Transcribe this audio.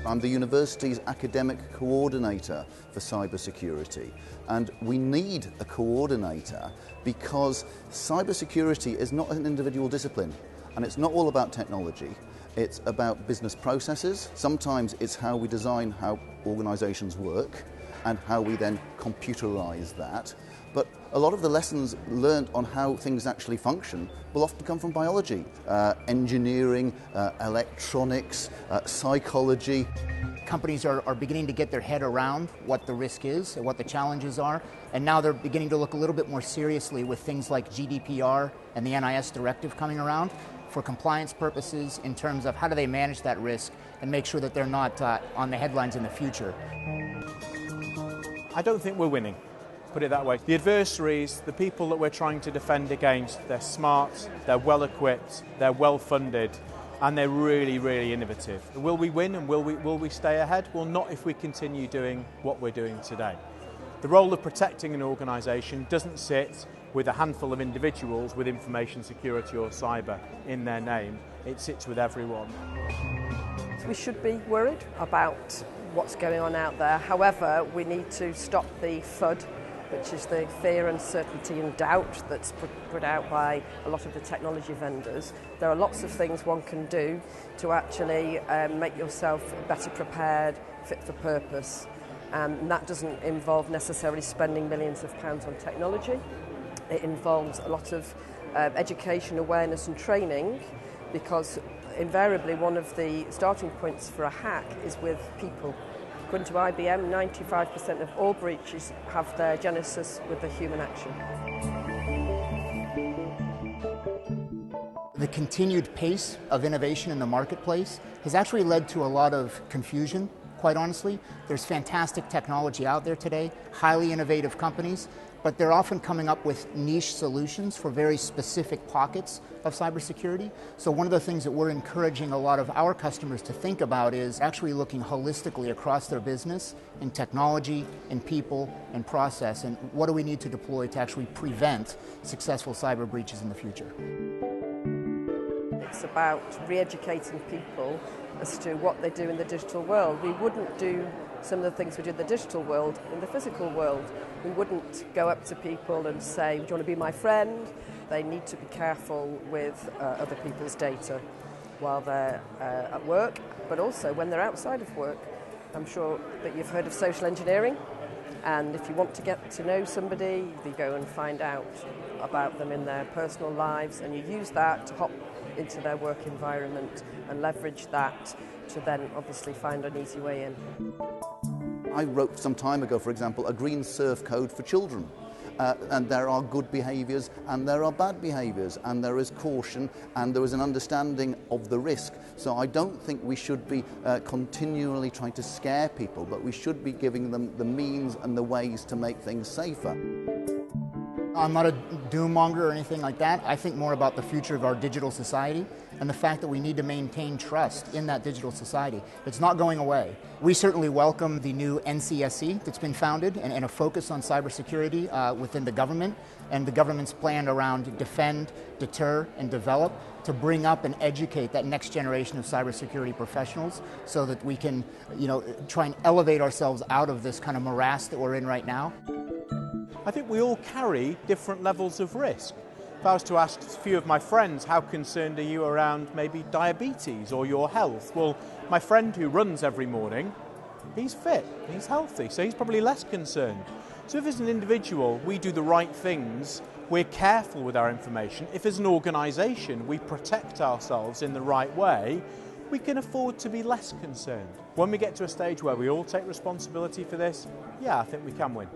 I'm the university's academic coordinator for cybersecurity, and we need a coordinator because cybersecurity is not an individual discipline, and it's not all about technology. It's about business processes. Sometimes it's how we design how organizations work and how we then computerize that. But a lot of the lessons learned on how things actually function will often come from biology, engineering, electronics, psychology. Companies are beginning to get their head around what the risk is and what the challenges are, and now they're beginning to look a little bit more seriously with things like GDPR and the NIS directive coming around for compliance purposes in terms of how do they manage that risk and make sure that they're not on the headlines in the future. I don't think we're winning, put it that way. The adversaries, the people that we're trying to defend against, they're smart, they're well equipped, they're well funded, and they're really, really innovative. Will we win and will we stay ahead? Well, not if we continue doing what we're doing today. The role of protecting an organisation doesn't sit with a handful of individuals with information security or cyber in their name. It sits with everyone. We should be worried about what's going on out there. However, we need to stop the FUD, which is the fear, uncertainty and doubt that's put out by a lot of the technology vendors. There are lots of things one can do to actually make yourself better prepared, fit for purpose. And that doesn't involve necessarily spending millions of pounds on technology. It involves a lot of education, awareness and training, because invariably one of the starting points for a hack is with people. According to IBM, 95% of all breaches have their genesis with the human action. The continued pace of innovation in the marketplace has actually led to a lot of confusion, quite honestly. There's fantastic technology out there today, highly innovative companies, but they're often coming up with niche solutions for very specific pockets of cybersecurity. So one of the things that we're encouraging a lot of our customers to think about is actually looking holistically across their business in technology, in people, and process, and what do we need to deploy to actually prevent successful cyber breaches in the future. It's about re-educating people as to what they do in the digital world. We wouldn't do some of the things we do in the digital world in the physical world. We wouldn't go up to people and say, do you want to be my friend? They need to be careful with other people's data while they're at work, but also when they're outside of work. I'm sure that you've heard of social engineering, and if you want to get to know somebody, you go and find out about them in their personal lives, and you use that to hop into their work environment and leverage that to then obviously find an easy way in. I wrote some time ago, for example, a green surf code for children. And there are good behaviours and there are bad behaviours, and there is caution and there is an understanding of the risk. So I don't think we should be continually trying to scare people, but we should be giving them the means and the ways to make things safer. I'm not a doom monger or anything like that. I think more about the future of our digital society and the fact that we need to maintain trust in that digital society. It's not going away. We certainly welcome the new NCSC that's been founded and a focus on cybersecurity within the government, and the government's plan around defend, deter, and develop to bring up and educate that next generation of cybersecurity professionals so that we can, try and elevate ourselves out of this kind of morass that we're in right now. I think we all carry different levels of risk. If I was to ask a few of my friends, how concerned are you around maybe diabetes or your health? Well, my friend who runs every morning, he's fit, he's healthy, so he's probably less concerned. So if as an individual we do the right things, we're careful with our information, if as an organisation we protect ourselves in the right way, we can afford to be less concerned. When we get to a stage where we all take responsibility for this, yeah, I think we can win.